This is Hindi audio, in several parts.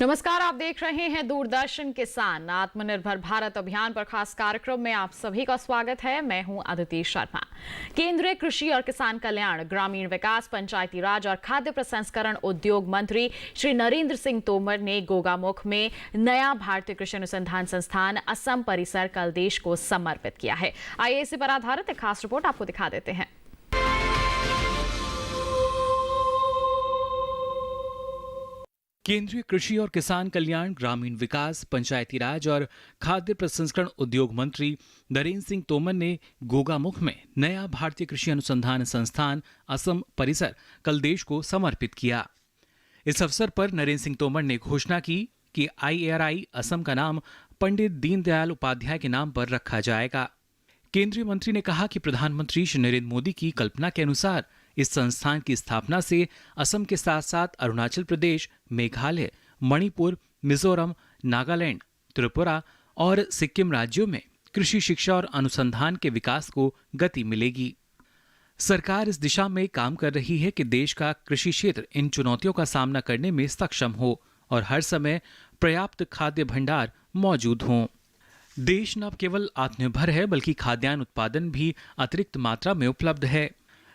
नमस्कार, आप देख रहे हैं दूरदर्शन किसान। आत्मनिर्भर भारत अभियान पर खास कार्यक्रम में आप सभी का स्वागत है। मैं हूं अदिति शर्मा। केंद्रीय कृषि और किसान कल्याण, ग्रामीण विकास, पंचायती राज और खाद्य प्रसंस्करण उद्योग मंत्री श्री नरेंद्र सिंह तोमर ने गोगामुख में नया भारतीय कृषि अनुसंधान संस्थान असम परिसर कल देश को समर्पित किया है। आइए इसी पर आधारित एक खास रिपोर्ट आपको दिखा देते हैं। केंद्रीय कृषि और किसान कल्याण, ग्रामीण विकास, पंचायती राज और खाद्य प्रसंस्करण उद्योग मंत्री नरेंद्र सिंह तोमर ने गोगामुख में नया भारतीय कृषि अनुसंधान संस्थान असम परिसर कल देश को समर्पित किया। इस अवसर पर नरेंद्र सिंह तोमर ने घोषणा की कि IRI असम का नाम पंडित दीनदयाल उपाध्याय के नाम पर रखा जाएगा। केंद्रीय मंत्री ने कहा कि प्रधानमंत्री श्री नरेंद्र मोदी की कल्पना के अनुसार इस संस्थान की स्थापना से असम के साथ साथ अरुणाचल प्रदेश, मेघालय, मणिपुर, मिजोरम, नागालैंड, त्रिपुरा और सिक्किम राज्यों में कृषि शिक्षा और अनुसंधान के विकास को गति मिलेगी। सरकार इस दिशा में काम कर रही है कि देश का कृषि क्षेत्र इन चुनौतियों का सामना करने में सक्षम हो और हर समय पर्याप्त खाद्य भंडार मौजूद हों। देश न केवल आत्मनिर्भर है बल्कि खाद्यान्न उत्पादन भी अतिरिक्त मात्रा में उपलब्ध है।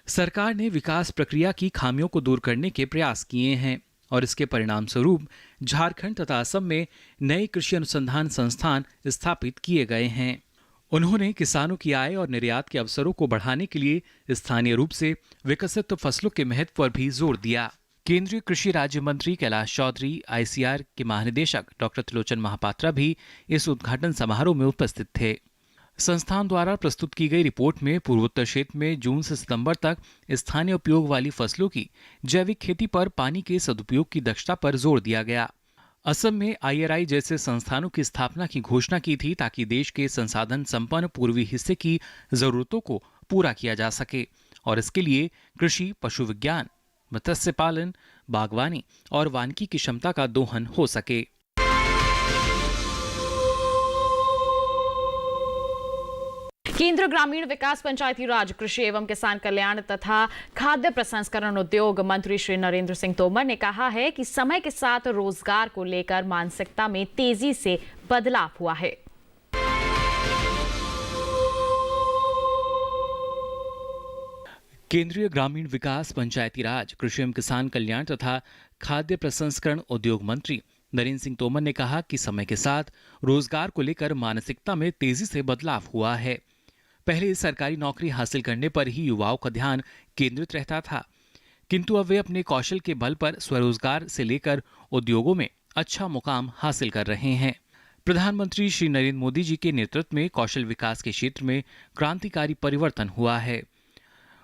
सरकार ने विकास प्रक्रिया की खामियों को दूर करने के प्रयास किए हैं और इसके परिणाम स्वरूप झारखंड तथा असम में नए कृषि अनुसंधान संस्थान स्थापित किए गए हैं। उन्होंने किसानों की आय और निर्यात के अवसरों को बढ़ाने के लिए स्थानीय रूप से विकसित फसलों के महत्व पर भी जोर दिया। केंद्रीय कृषि राज्य मंत्री कैलाश चौधरी, ICR के महानिदेशक डॉक्टर त्रिलोचन महापात्रा भी इस उद्घाटन समारोह में उपस्थित थे। संस्थान द्वारा प्रस्तुत की गई रिपोर्ट में पूर्वोत्तर क्षेत्र में जून से सितंबर तक स्थानीय उपयोग वाली फसलों की जैविक खेती पर पानी के सदुपयोग की दक्षता पर जोर दिया गया। असम में IRI जैसे संस्थानों की स्थापना की घोषणा की थी ताकि देश के संसाधन संपन्न पूर्वी हिस्से की जरूरतों को पूरा किया जा सके और इसके लिए कृषि, पशु विज्ञान, मत्स्य पालन, बागवानी और वानिकी की क्षमता का दोहन हो सके। केंद्र ग्रामीण विकास, पंचायती राज, कृषि एवं किसान कल्याण तथा खाद्य प्रसंस्करण उद्योग मंत्री श्री नरेंद्र सिंह तोमर ने कहा है कि समय के साथ रोजगार को लेकर मानसिकता में तेजी से बदलाव हुआ है। केंद्रीय ग्रामीण विकास, पंचायती राज, कृषि एवं किसान कल्याण तथा खाद्य प्रसंस्करण उद्योग मंत्री नरेंद्र सिंह तोमर ने कहा कि समय के साथ रोजगार को लेकर मानसिकता में तेजी से बदलाव हुआ है। पहले सरकारी नौकरी हासिल करने पर ही युवाओं का ध्यान केंद्रित रहता था, किंतु अब वे अपने कौशल के बल पर स्वरोजगार से लेकर उद्योगों में अच्छा मुकाम हासिल कर रहे हैं। प्रधानमंत्री श्री नरेंद्र मोदी जी के नेतृत्व में कौशल विकास के क्षेत्र में क्रांतिकारी परिवर्तन हुआ है।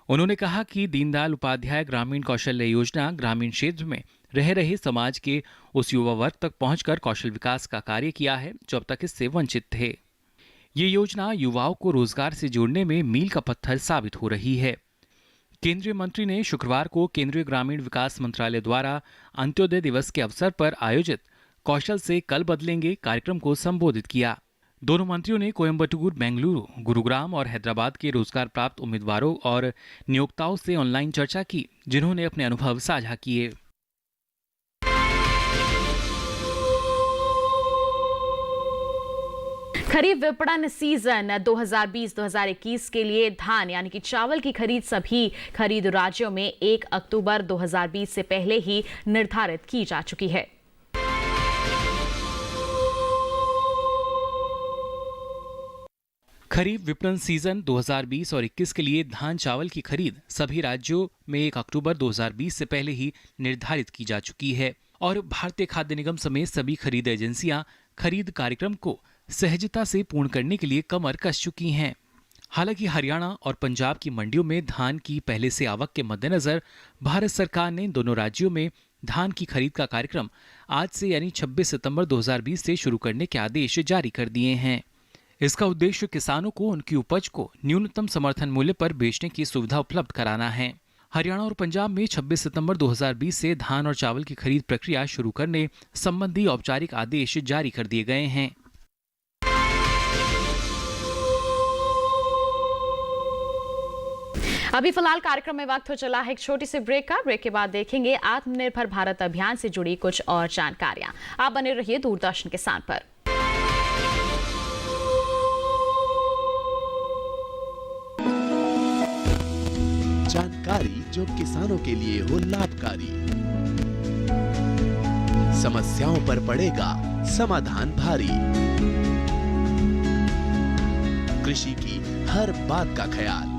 उन्होंने कहा कि दीनदयाल उपाध्याय ग्रामीण कौशल्य योजना ग्रामीण क्षेत्र में रह रहे समाज के उस युवा वर्ग तक पहुंचकर कौशल विकास का कार्य किया है जो अब तक इससे वंचित थे। ये योजना युवाओं को रोजगार से जोड़ने में मील का पत्थर साबित हो रही है। केंद्रीय मंत्री ने शुक्रवार को केंद्रीय ग्रामीण विकास मंत्रालय द्वारा अंत्योदय दिवस के अवसर पर आयोजित कौशल से कल बदलेंगे कार्यक्रम को संबोधित किया। दोनों मंत्रियों ने कोयम्बटूर, बेंगलुरु, गुरुग्राम और हैदराबाद के रोजगार प्राप्त उम्मीदवारों और नियोक्ताओं से ऑनलाइन चर्चा की, जिन्होंने अपने अनुभव साझा किए। खरीफ विपणन सीजन 2020-2021 के लिए धान यानी कि चावल की खरीद सभी खरीद राज्यों में 1 अक्टूबर 2020 से पहले ही निर्धारित की जा चुकी है। खरीफ विपणन सीजन 2020 और 21 के लिए धान चावल की खरीद सभी राज्यों में 1 अक्टूबर 2020 से पहले ही निर्धारित की जा चुकी है और भारतीय खाद्य निगम समेत सभी खरीद एजेंसियां खरीद कार्यक्रम को सहजता से पूर्ण करने के लिए कमर कस चुकी हैं। हालांकि हरियाणा और पंजाब की मंडियों में धान की पहले से आवक के मद्देनजर भारत सरकार ने दोनों राज्यों में धान की खरीद का कार्यक्रम आज से यानी 26 सितंबर 2020 से शुरू करने के आदेश जारी कर दिए हैं। इसका उद्देश्य किसानों को उनकी उपज को न्यूनतम समर्थन मूल्य पर बेचने की सुविधा उपलब्ध कराना है। हरियाणा और पंजाब में 26 सितंबर 2020 से धान और चावल की खरीद प्रक्रिया शुरू करने संबंधी औपचारिक आदेश जारी कर दिए गए हैं। अभी फिलहाल कार्यक्रम में वक्त हो चला है एक छोटी सी ब्रेक का। ब्रेक के बाद देखेंगे आत्मनिर्भर भारत अभियान से जुड़ी कुछ और जानकारियां। आप बने रहिए दूरदर्शन किसान पर। जानकारी जो किसानों के लिए हो लाभकारी, समस्याओं पर पड़ेगा समाधान भारी, कृषि की हर बात का ख्याल,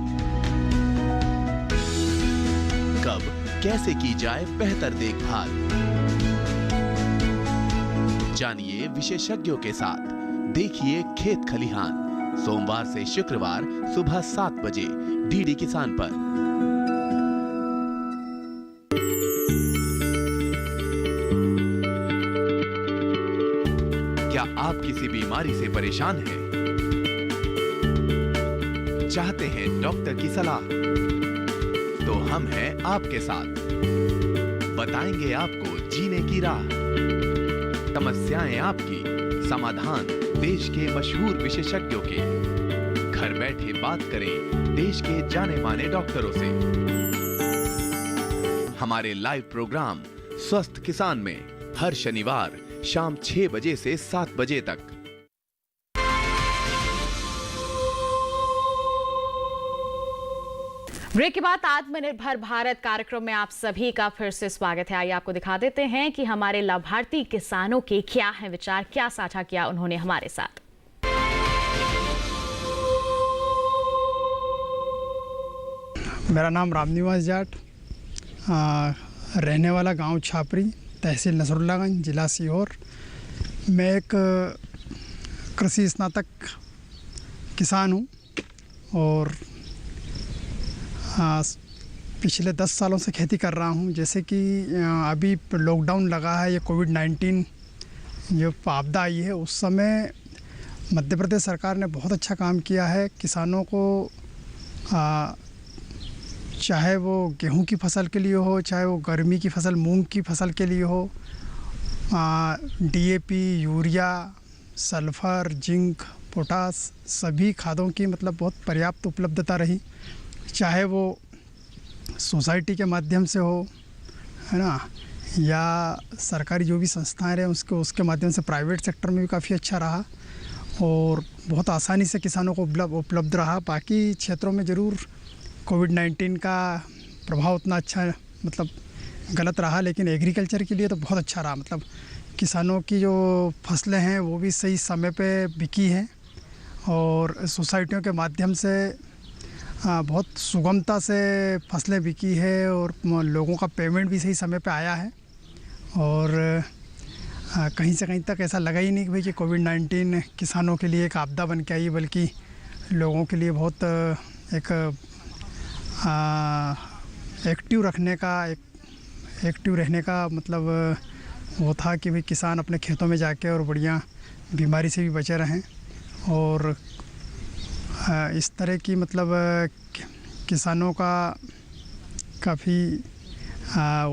कब कैसे की जाए बेहतर देखभाल। जानिए विशेषज्ञों के साथ, देखिए खेत खलिहान, सोमवार से शुक्रवार सुबह 7 बजे डीडी किसान पर। क्या आप किसी बीमारी से परेशान हैं? चाहते हैं डॉक्टर की सलाह? तो हम हैं आपके साथ, बताएंगे आपको जीने की राह। समस्याएं आपकी, समाधान देश के मशहूर विशेषज्ञों के। घर बैठे बात करें देश के जाने माने डॉक्टरों से। हमारे लाइव प्रोग्राम स्वस्थ किसान में हर शनिवार शाम 6 बजे से 7 बजे तक। ब्रेक के बाद आत्मनिर्भर भारत कार्यक्रम में आप सभी का फिर से स्वागत है। आइए आपको दिखा देते हैं कि हमारे लाभार्थी किसानों के क्या हैं विचार, क्या साझा किया उन्होंने हमारे साथ। मेरा नाम रामनिवास जाट, रहने वाला गांव छापरी, तहसील नसरुल्लागंज, जिला सीहोर। मैं एक कृषि स्नातक किसान हूं और पिछले 10 सालों से खेती कर रहा हूं। जैसे कि अभी लॉकडाउन लगा है, ये कोविड-19 जो आपदा आई है, उस समय मध्य प्रदेश सरकार ने बहुत अच्छा काम किया है। किसानों को चाहे वो गेहूं की फसल के लिए हो, चाहे वो गर्मी की फसल मूंग की फसल के लिए हो, DAP, urea, sulphur, zinc, potash, सभी खादों की मतलब बहुत पर्याप्त उपलब्धता रही। चाहे वो सोसाइटी के माध्यम से हो, है ना, या सरकारी जो भी संस्थाएं रहे उसके माध्यम से प्राइवेट सेक्टर में भी काफ़ी अच्छा रहा और बहुत आसानी से किसानों को उपलब्ध रहा। बाकी क्षेत्रों में ज़रूर कोविड-19 का प्रभाव उतना अच्छा मतलब गलत रहा, लेकिन एग्रीकल्चर के लिए तो बहुत अच्छा रहा। मतलब किसानों की जो फसलें हैं वो भी सही समय पे बिकी हैं और सोसाइटियों के माध्यम से बहुत सुगमता से फसलें बिकी है और लोगों का पेमेंट भी सही समय पे आया है। और कहीं से कहीं तक ऐसा लगा ही नहीं कि भाई कि कोविड-19 किसानों के लिए एक आपदा बन के आई, बल्कि लोगों के लिए बहुत एक एक्टिव रहने का मतलब वो था कि भाई किसान अपने खेतों में जाके और बढ़िया बीमारी से भी बचे रहें। और इस तरह की मतलब किसानों का काफ़ी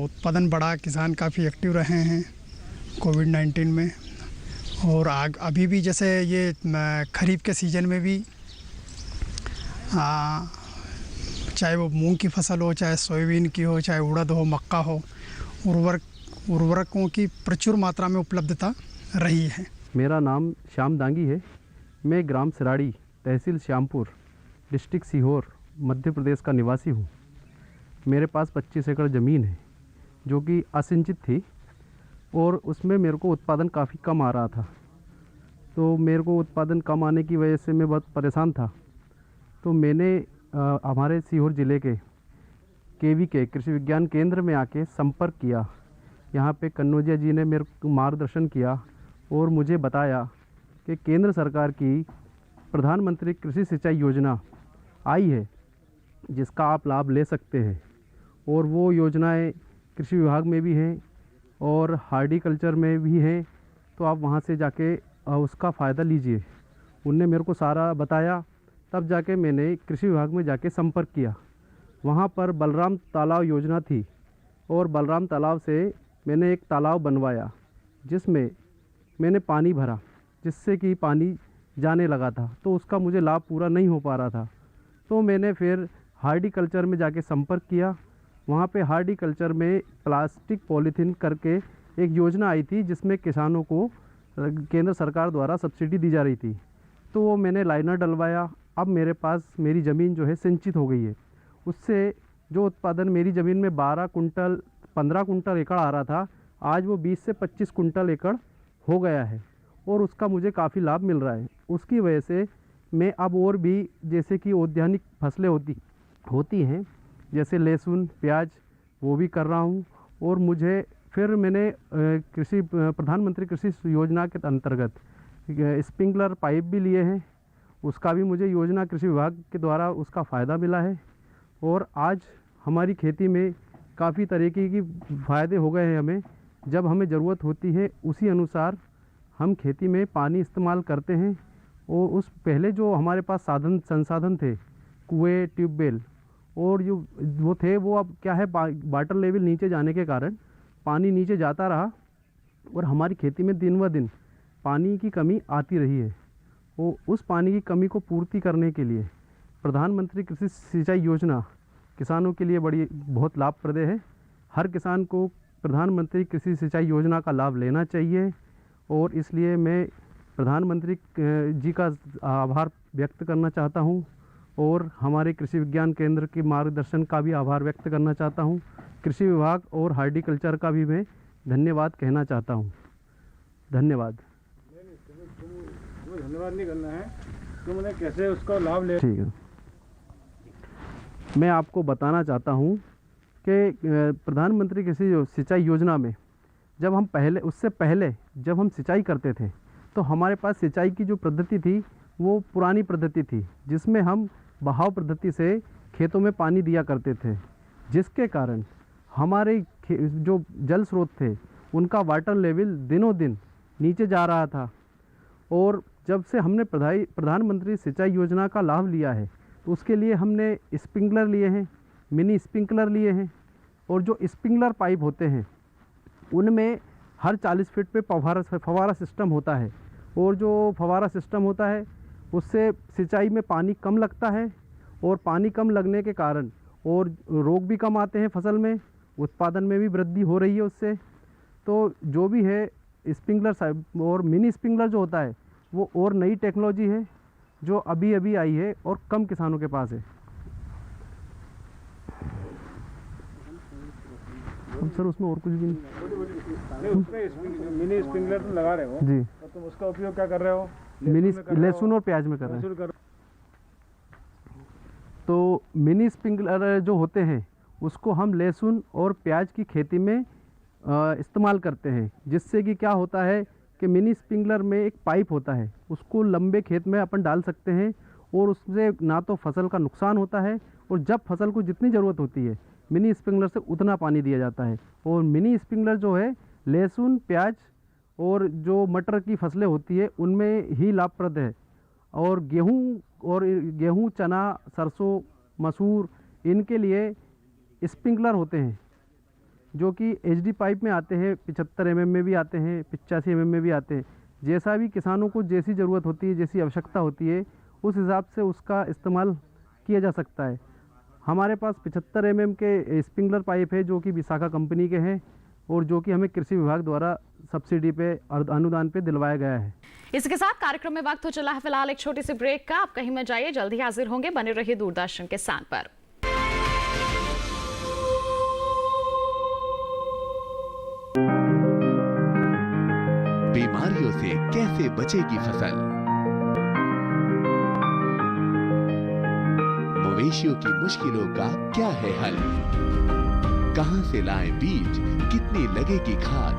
उत्पादन बढ़ा, किसान काफ़ी एक्टिव रहे हैं कोविड-19 में। और अभी भी जैसे ये खरीफ के सीज़न में भी चाहे वो मूंग की फसल हो, चाहे सोयाबीन की हो, चाहे उड़द हो, मक्का हो, उर्वरकों की प्रचुर मात्रा में उपलब्धता रही है। मेरा नाम श्याम दांगी है। मैं ग्राम सिराड़ी, तहसील श्यामपुर, डिस्ट्रिक्ट सीहोर, मध्य प्रदेश का निवासी हूँ। मेरे पास 25 एकड़ ज़मीन है जो कि असिंचित थी और उसमें मेरे को उत्पादन काफ़ी कम आ रहा था। तो मेरे को उत्पादन कम आने की वजह से मैं बहुत परेशान था। तो मैंने हमारे सीहोर ज़िले के केवी के कृषि विज्ञान केंद्र में आके संपर्क किया। यहाँ पे कन्नौजिया जी ने मेरे को मार्गदर्शन किया और मुझे बताया कि केंद्र सरकार की प्रधानमंत्री कृषि सिंचाई योजना आई है जिसका आप लाभ ले सकते हैं। और वो योजनाएं कृषि विभाग में भी हैं और हार्टिकल्चर में भी हैं, तो आप वहाँ से जाके उसका फ़ायदा लीजिए। उनने मेरे को सारा बताया, तब जाके मैंने कृषि विभाग में जाके संपर्क किया। वहाँ पर बलराम तालाब योजना थी और बलराम तालाब से मैंने एक तालाब बनवाया जिसमें मैंने पानी भरा, जिससे कि पानी जाने लगा था। तो उसका मुझे लाभ पूरा नहीं हो पा रहा था। तो मैंने फिर हार्टिकल्चर में जाके संपर्क किया। वहाँ पे हार्टिकल्चर में प्लास्टिक पॉलीथीन करके एक योजना आई थी जिसमें किसानों को केंद्र सरकार द्वारा सब्सिडी दी जा रही थी। तो वो मैंने लाइनर डलवाया। अब मेरे पास मेरी ज़मीन जो है सिंचित हो गई है। उससे जो उत्पादन मेरी ज़मीन में 12 कुंटल 15 कुंटल एकड़ आ रहा था, आज वो 20 से 25 कुंटल एकड़ हो गया है और उसका मुझे काफ़ी लाभ मिल रहा है। उसकी वजह से मैं अब और भी, जैसे कि औद्यानिक फसलें होती हैं जैसे लहसुन प्याज, वो भी कर रहा हूँ। और मुझे फिर मैंने प्रधानमंत्री कृषि योजना के अंतर्गत स्प्रिंकलर पाइप भी लिए हैं। उसका भी मुझे योजना कृषि विभाग के द्वारा उसका फ़ायदा मिला है और आज हमारी खेती में काफ़ी तरीके की फ़ायदे हो गए हैं। हमें जब हमें ज़रूरत होती है उसी अनुसार हम खेती में पानी इस्तेमाल करते हैं। और उस पहले जो हमारे पास संसाधन थे, कुएँ ट्यूबवेल और जो वो थे, वो अब क्या है, वाटर लेवल नीचे जाने के कारण पानी नीचे जाता रहा और हमारी खेती में दिन ब दिन पानी की कमी आती रही है। वो उस पानी की कमी को पूर्ति करने के लिए प्रधानमंत्री कृषि सिंचाई योजना किसानों के लिए बहुत लाभप्रद है। हर किसान को प्रधानमंत्री कृषि सिंचाई योजना का लाभ लेना चाहिए और इसलिए मैं प्रधानमंत्री जी का आभार व्यक्त करना चाहता हूं और हमारे कृषि विज्ञान केंद्र के मार्गदर्शन का भी आभार व्यक्त करना चाहता हूं। कृषि विभाग और हार्टिकल्चर का भी मैं धन्यवाद कहना चाहता हूं। धन्यवाद। धन्यवाद नहीं करना है, तो मैंने कैसे उसका लाभ ले। ठीक है, मैं आपको बताना चाहता हूं कि प्रधानमंत्री कृषि सिंचाई योजना में उससे पहले जब हम सिंचाई करते थे तो हमारे पास सिंचाई की जो पद्धति थी वो पुरानी पद्धति थी, जिसमें हम बहाव पद्धति से खेतों में पानी दिया करते थे, जिसके कारण हमारे जो जल स्रोत थे उनका वाटर लेवल दिनों दिन नीचे जा रहा था। और जब से हमने प्रधानमंत्री सिंचाई योजना का लाभ लिया है तो उसके लिए हमने स्प्रिंकलर लिए हैं, मिनी स्प्रिंकलर लिए हैं। और जो स्प्रिंकलर पाइप होते हैं उनमें हर 40 फीट पे फव्वारा सिस्टम होता है और जो फव्वारा सिस्टम होता है उससे सिंचाई में पानी कम लगता है और पानी कम लगने के कारण और रोग भी कम आते हैं फसल में, उत्पादन में भी वृद्धि हो रही है उससे। तो जो भी है स्प्रिंकलर और मिनी स्प्रिंकलर जो होता है वो और नई टेक्नोलॉजी है जो अभी अभी आई है और कम किसानों के पास है। सर उसमें और कुछ भी नहीं, उसमें मिनी स्प्रिंकलर तुम लगा रहे हो जी, तो तुम उसका उपयोग क्या कर रहे हो? मिनी लहसुन और प्याज में कर रहे हैं। तो मिनी स्प्रिंकलर जो होते हैं उसको हम लहसुन और प्याज की खेती में इस्तेमाल करते हैं, जिससे कि क्या होता है कि मिनी स्प्रिंकलर में एक पाइप होता है, उसको लंबे खेत में अपन डाल सकते हैं और उससे ना तो फसल का नुकसान होता है और जब फसल को जितनी ज़रूरत होती है मिनी स्प्रिंकलर से उतना पानी दिया जाता है। और मिनी स्प्रिंकलर जो है लहसुन प्याज और जो मटर की फसलें होती है उनमें ही लाभप्रद है। और गेहूँ चना सरसों मसूर इनके लिए स्प्रिंकलर होते हैं जो कि एचडी पाइप में आते हैं, 75 mm में भी आते हैं, 85 mm में भी आते हैं। जैसा भी किसानों को जैसी ज़रूरत होती है, जैसी आवश्यकता होती है, उस हिसाब से उसका इस्तेमाल किया जा सकता है। हमारे पास 75 mm के स्प्रिंकलर पाइप है जो कि विशाखा कंपनी के हैं और जो कि हमें कृषि विभाग द्वारा सब्सिडी पे और अनुदान पे दिलवाया गया है। इसके साथ कार्यक्रम में वक्त हो चला है फिलहाल एक छोटी सी ब्रेक का। आप कहीं मत जाइए, जल्दी हाजिर होंगे, बने रहिए दूरदर्शन किसान पर। बीमारियों से कैसे बचेगी फसल? मवेशियों की मुश्किलों का क्या है हल? कहां से लाएं बीज, कितनी लगेगी खाद?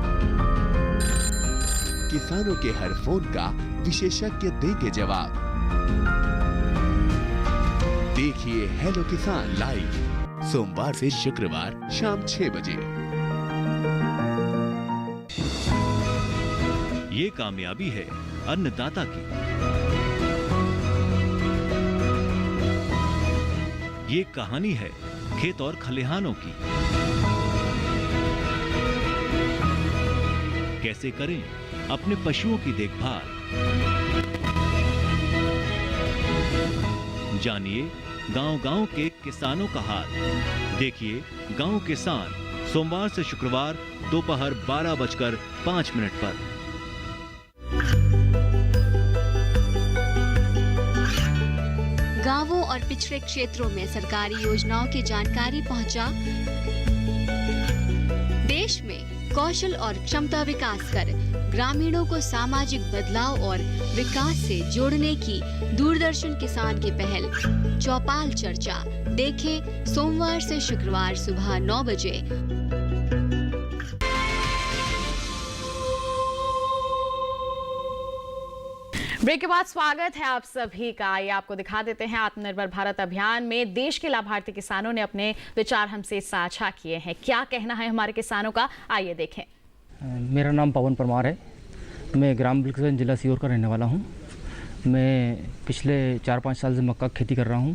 किसानों के हर फोन का विशेषज्ञ देंगे जवाब। देखिए हेलो किसान लाइव सोमवार से शुक्रवार शाम 6 बजे। ये कामयाबी है अन्नदाता की, ये कहानी है खेत और खलिहानों की। कैसे करें अपने पशुओं की देखभाल, जानिए गांव-गांव के किसानों का हाल। देखिए गांव किसान सोमवार से शुक्रवार दोपहर 12:05 पर। गांवों और पिछड़े क्षेत्रों में सरकारी योजनाओं की जानकारी पहुंचा। देश में कौशल और क्षमता विकास कर ग्रामीणों को सामाजिक बदलाव और विकास से जोड़ने की दूरदर्शन किसान की पहल चौपाल चर्चा देखें सोमवार से शुक्रवार सुबह 9 बजे। ब्रेक के बाद स्वागत है आप सभी का। आइए आपको दिखा देते हैं आत्मनिर्भर भारत अभियान में देश के लाभार्थी किसानों ने अपने विचार हमसे साझा किए हैं। क्या कहना है हमारे किसानों का, आइए देखें। मेरा नाम पवन परमार है। मैं ग्राम बिलखगंज जिला सीहोर का रहने वाला हूं। मैं पिछले 4-5 साल से मक्का की खेती कर रहा हूं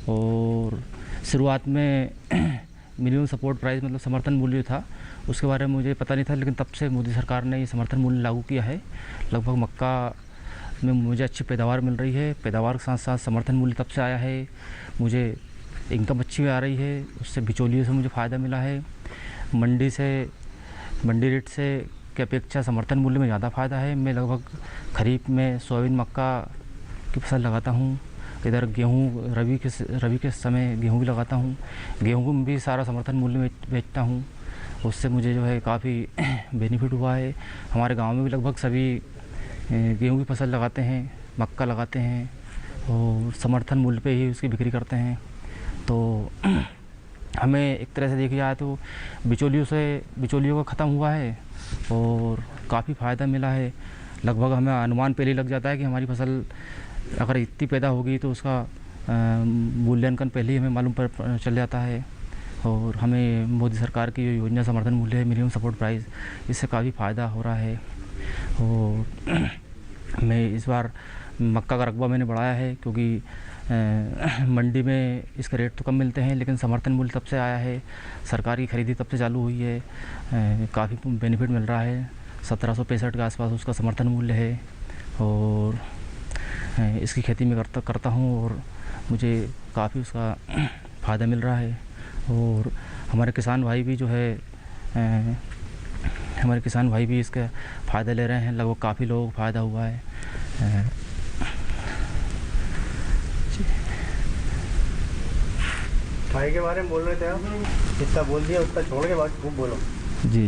और शुरुआत में मिनिमम सपोर्ट प्राइस मतलब समर्थन मूल्य था, उसके बारे में मुझे पता नहीं था, लेकिन तब से मोदी सरकार ने ये समर्थन मूल्य लागू किया है। लगभग मक्का में मुझे अच्छी पैदावार मिल रही है। पैदावार के साथ साथ समर्थन मूल्य तब से आया है, मुझे इनकम अच्छी आ रही है, उससे बिचौलियों से मुझे फ़ायदा मिला है। मंडी रेट से की अपेक्षा समर्थन मूल्य में ज़्यादा फ़ायदा है। मैं लगभग खरीफ में सोयाबीन मक्का की फसल लगाता हूँ, इधर गेहूँ रबी के समय गेहूँ भी लगाता हूँ। गेहूँ में भी सारा समर्थन मूल्य में बेचता हूँ, उससे मुझे जो है काफ़ी बेनिफिट हुआ है। हमारे गाँव में भी लगभग सभी गेहूँ की फसल लगाते हैं, मक्का लगाते हैं और समर्थन मूल्य पे ही उसकी बिक्री करते हैं। तो हमें एक तरह से देखा जाए तो बिचौलियों का ख़त्म हुआ है और काफ़ी फ़ायदा मिला है। लगभग हमें अनुमान पहले लग जाता है कि हमारी फसल अगर इतनी पैदा होगी तो उसका मूल्यांकन पहले ही हमें मालूम पर चल जाता है। और हमें मोदी सरकार की जो योजना समर्थन मूल्य है, मिनिमम सपोर्ट प्राइस, इससे काफ़ी फ़ायदा हो रहा है। और मैं इस बार मक्का का रकबा मैंने बढ़ाया है, क्योंकि मंडी में इसके रेट तो कम मिलते हैं, लेकिन समर्थन मूल्य तब से आया है, सरकार की खरीदी तब से चालू हुई है, काफ़ी बेनिफिट मिल रहा है। 1765 के आसपास उसका समर्थन मूल्य है और इसकी खेती में करता हूँ और मुझे काफ़ी उसका फ़ायदा मिल रहा है। और हमारे किसान भाई भी जो है इसका फ़ायदा ले रहे हैं। लगभग काफ़ी लोगों को फ़ायदा हुआ है। भाई के बारे में बोल रहे थे आप, जितना बोल दिया उतना छोड़ के बाद खूब बोलो। जी।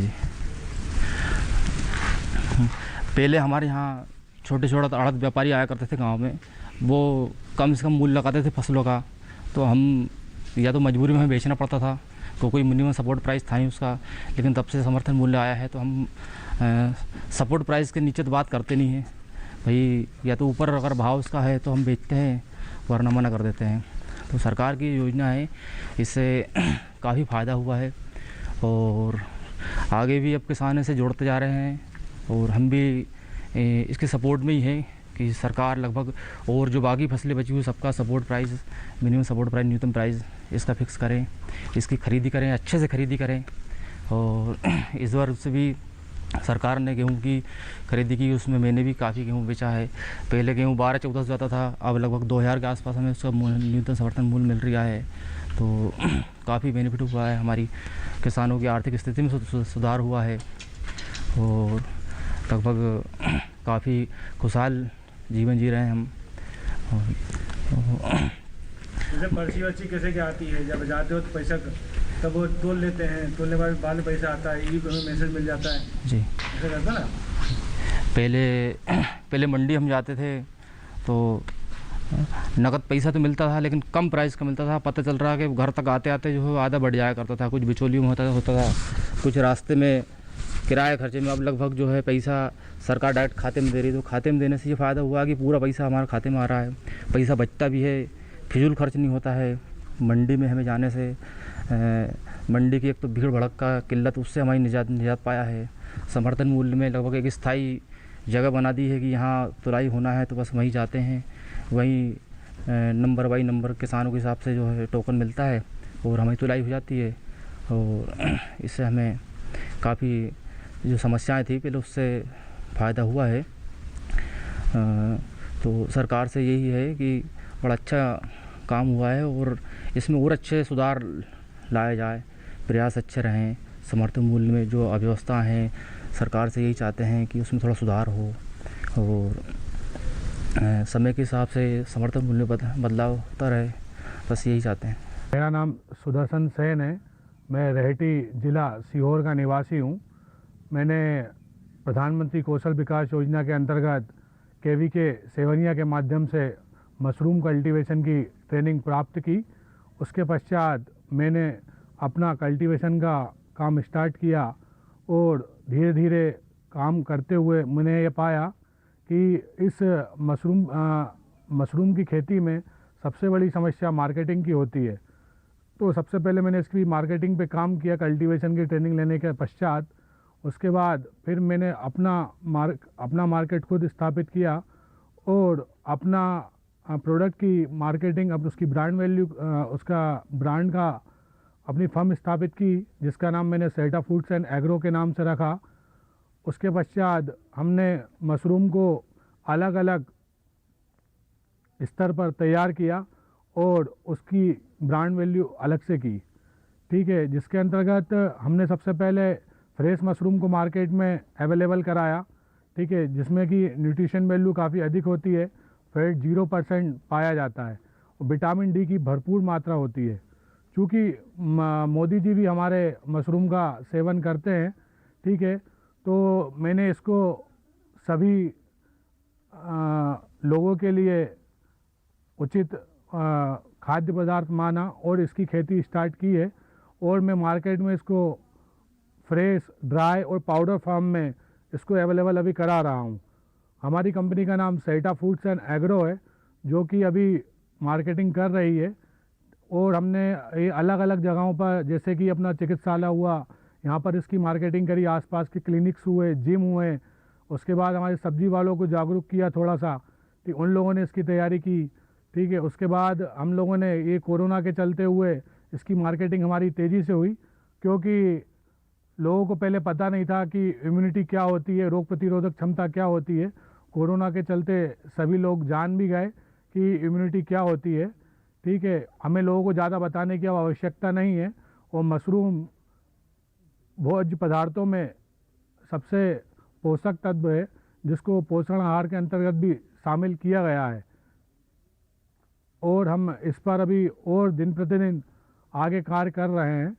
पहले हमारे यहाँ छोटे आड़त व्यापारी आया करते थे गांव में, वो कम से कम मूल्य लगाते थे फसलों का, तो हम या तो मजबूरी में हमें बेचना पड़ता था, कोई मिनिमम सपोर्ट प्राइस था ही उसका। लेकिन तब से समर्थन मूल्य आया है तो हम सपोर्ट प्राइस के नीचे तो बात करते नहीं हैं भाई, या तो ऊपर अगर भाव उसका है तो हम बेचते हैं, वरना मना कर देते हैं। तो सरकार की योजना है, इससे काफ़ी फ़ायदा हुआ है और आगे भी अब किसान इसे जोड़ते जा रहे हैं और हम भी इसके सपोर्ट में ही हैं कि सरकार लगभग और जो बाकी फसलें बची हुई सबका support price, minimum support price, न्यूनतम प्राइस इसका फिक्स करें, इसकी खरीदी करें, अच्छे से खरीदी करें। और इस बार उससे भी सरकार ने गेहूं की खरीदी की, उसमें मैंने भी काफ़ी गेहूं बेचा है। पहले गेहूं 12-14 जाता था, अब लगभग 2000 के आसपास हमें उसका न्यूनतम समर्थन मूल्य मिल रहा है। तो काफ़ी बेनिफिट हुआ है, हमारी किसानों की आर्थिक स्थिति में सुधार हुआ है और लगभग काफ़ी खुशहाल जीवन जी रहे हैं हम। जैसे पर्ची वर्ची कैसे क्या आती है, जब जाते हो तो पैसा तब वो तोल लेते हैं, तोलने के बाद में पैसा आता है, हमें मैसेज मिल जाता है जी। ऐसा रहता ना। पहले मंडी हम जाते थे तो नकद पैसा तो मिलता था, लेकिन कम प्राइस का मिलता था। पता चल रहा है कि घर तक आते आते जो है आधा बढ़ जाया करता था, कुछ बिचौलियों में होता था, कुछ रास्ते में किराए खर्चे में। अब लगभग जो है पैसा सरकार डायरेक्ट खाते में दे रही, तो खाते में देने से ये फ़ायदा हुआ कि पूरा पैसा हमारे खाते में आ रहा है, पैसा बचता भी है, फिजूल खर्च नहीं होता है। मंडी में हमें जाने से मंडी की एक तो भीड़ भड़क का किल्लत, उससे हमारी निजात पाया है। समर्थन मूल्य में लगभग एक स्थायी जगह बना दी है कि यहाँ तुलाई होना है तो बस वहीं जाते हैं, वहीं नंबर बाई नंबर किसानों के हिसाब से जो है टोकन मिलता है और हमारी तुलाई हो जाती है। और इससे हमें काफ़ी जो समस्याएं थी पहले उससे फ़ायदा हुआ है। तो सरकार से यही है कि बड़ा अच्छा काम हुआ है और इसमें और अच्छे सुधार लाया जाए, प्रयास अच्छे रहें। समर्थन मूल्य में जो अव्यवस्था हैं, सरकार से यही चाहते हैं कि उसमें थोड़ा सुधार हो और समय के हिसाब से समर्थन मूल्य बदलाव होता रहे, बस यही चाहते हैं। मेरा नाम सुदर्शन सेन है, मैं रहेटी ज़िला सीहोर का निवासी हूँ। मैंने प्रधानमंत्री कौशल विकास योजना के अंतर्गत KVK सेवनिया के माध्यम से मशरूम कल्टीवेशन की ट्रेनिंग प्राप्त की। उसके पश्चात मैंने अपना कल्टीवेशन का काम स्टार्ट किया और धीरे धीरे काम करते हुए मैंने ये पाया कि इस मशरूम की खेती में सबसे बड़ी समस्या मार्केटिंग की होती है। तो सबसे पहले मैंने इसकी मार्केटिंग पे काम किया कल्टीवेशन की ट्रेनिंग लेने के पश्चात। उसके बाद फिर मैंने अपना मार्केट खुद स्थापित किया और अपना प्रोडक्ट की मार्केटिंग, अब उसकी ब्रांड वैल्यू, उसका ब्रांड का अपनी फर्म स्थापित की जिसका नाम मैंने सेटा फूड्स एंड एग्रो के नाम से रखा। उसके पश्चात हमने मशरूम को अलग अलग स्तर पर तैयार किया और उसकी ब्रांड वैल्यू अलग से की, ठीक है, जिसके अंतर्गत हमने सबसे पहले फ्रेश मशरूम को मार्केट में अवेलेबल कराया, ठीक है, जिसमें कि न्यूट्रिशन वैल्यू काफ़ी अधिक होती है, फैट 0% पाया जाता है और विटामिन D की भरपूर मात्रा होती है। चूँकि मोदी जी भी हमारे मशरूम का सेवन करते हैं, ठीक है, तो मैंने इसको सभी लोगों के लिए उचित खाद्य पदार्थ माना और इसकी खेती स्टार्ट की है और मैं मार्केट में इसको फ्रेश, ड्राई और पाउडर फॉर्म में इसको अवेलेबल अभी करा रहा हूँ। हमारी कंपनी का नाम सेटा फूड्स एंड एग्रो है, जो कि अभी मार्केटिंग कर रही है और हमने ये अलग अलग जगहों पर, जैसे कि अपना चिकित्सालय हुआ, यहाँ पर इसकी मार्केटिंग करी, आसपास के क्लिनिक्स हुए, जिम हुए। उसके बाद हमारे सब्जी वालों को जागरूक किया थोड़ा सा, कि उन लोगों ने इसकी तैयारी की, ठीक है। उसके बाद हम लोगों ने ये कोरोना के चलते हुए इसकी मार्केटिंग हमारी तेज़ी से हुई, क्योंकि लोगों को पहले पता नहीं था कि इम्यूनिटी क्या होती है, रोग प्रतिरोधक क्षमता क्या होती है। कोरोना के चलते सभी लोग जान भी गए कि इम्यूनिटी क्या होती है, ठीक है। हमें लोगों को ज़्यादा बताने की आवश्यकता नहीं है और मशरूम भोज्य पदार्थों में सबसे पोषक तत्व है, जिसको पोषण आहार के अंतर्गत भी शामिल किया गया है और हम इस पर अभी और दिन प्रतिदिन आगे कार्य कर रहे हैं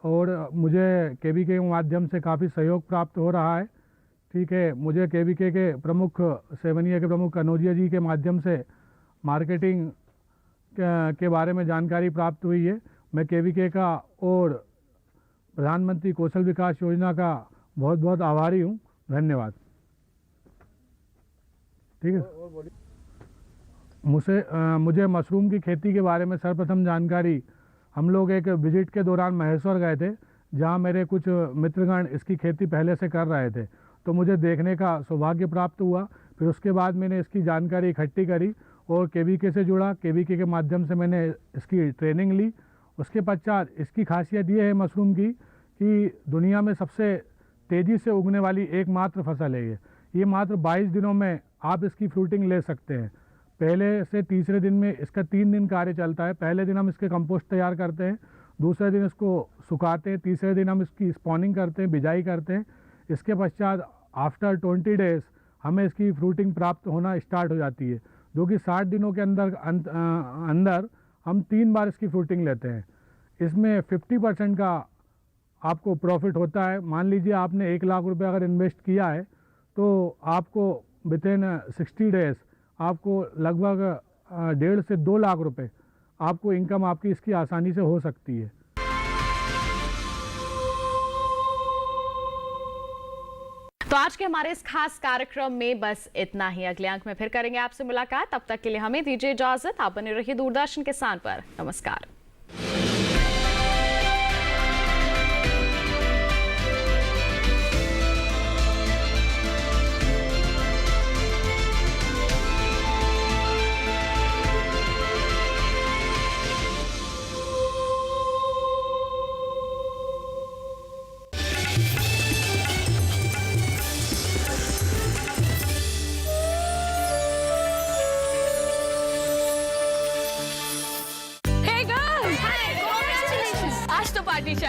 और मुझे KVK के माध्यम से काफ़ी सहयोग प्राप्त हो रहा है, ठीक है। मुझे KVK के प्रमुख, सेवनिया के प्रमुख कनौजिया जी के माध्यम से मार्केटिंग के बारे में जानकारी प्राप्त हुई है। मैं KVK का और प्रधानमंत्री कौशल विकास योजना का बहुत बहुत आभारी हूँ। धन्यवाद। ठीक है। मुझे मशरूम की खेती के बारे में सर्वप्रथम जानकारी, हम लोग एक विजिट के दौरान महेश्वर गए थे, जहाँ मेरे कुछ मित्रगण इसकी खेती पहले से कर रहे थे, तो मुझे देखने का सौभाग्य प्राप्त हुआ। फिर उसके बाद मैंने इसकी जानकारी इकट्ठी करी और KVK से जुड़ा। KVK के माध्यम से मैंने इसकी ट्रेनिंग ली। उसके पश्चात इसकी खासियत ये है मशरूम की कि दुनिया में सबसे तेज़ी से उगने वाली एकमात्र फसल है ये मात्र 22 दिनों में आप इसकी फ्रूटिंग ले सकते हैं। पहले से तीसरे दिन में इसका 3 दिन कार्य चलता है। पहले दिन हम इसके कंपोस्ट तैयार करते हैं, दूसरे दिन इसको सुखाते हैं, तीसरे दिन हम इसकी स्पॉनिंग करते हैं, बिजाई करते हैं। इसके पश्चात आफ्टर 20 डेज़ हमें इसकी फ्रूटिंग प्राप्त होना स्टार्ट हो जाती है, जो कि 60 दिनों के अंदर हम 3 बार इसकी फ्रूटिंग लेते हैं। इसमें 50% का आपको प्रॉफिट होता है। मान लीजिए आपने 1 लाख रुपए अगर इन्वेस्ट किया है, तो आपको विथिन 60 डेज़ आपको लगभग 1.5 से 2 लाख रुपए आपको इनकम आपकी इसकी आसानी से हो सकती है। तो आज के हमारे इस खास कार्यक्रम में बस इतना ही। अगले अंक में फिर करेंगे आपसे मुलाकात। तब तक के लिए हमें दीजिए इजाजत। आप बने रहिए दूरदर्शन किसान पर। नमस्कार।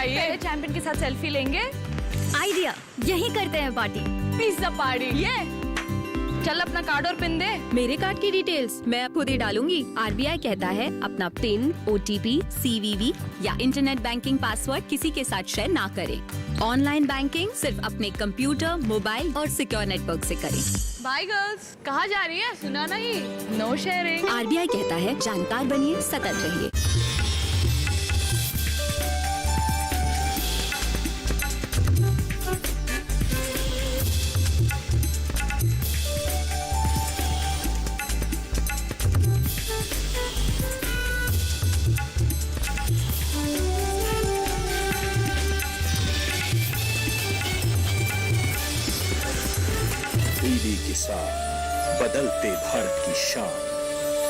चाहिए। चैंपियन के साथ सेल्फी लेंगे। आइडिया, यही करते हैं पार्टी। Pizza party. ये चल अपना कार्ड और पिन दे। मेरे कार्ड की डिटेल्स मैं खुद ही डालूंगी। आरबीआई कहता है अपना पिन, ओटीपी, सीवीवी या इंटरनेट बैंकिंग पासवर्ड किसी के साथ शेयर ना करें। ऑनलाइन बैंकिंग सिर्फ अपने कंप्यूटर, मोबाइल और सिक्योर नेटवर्क से करें। बाय गर्ल्स, कहाँ जा रही है? सुना नहीं, नो शेयरिंग। आरबीआई कहता है जानकार बनिए, सतर्क रहिए। ईडी किसान, बदलते भारत की शान।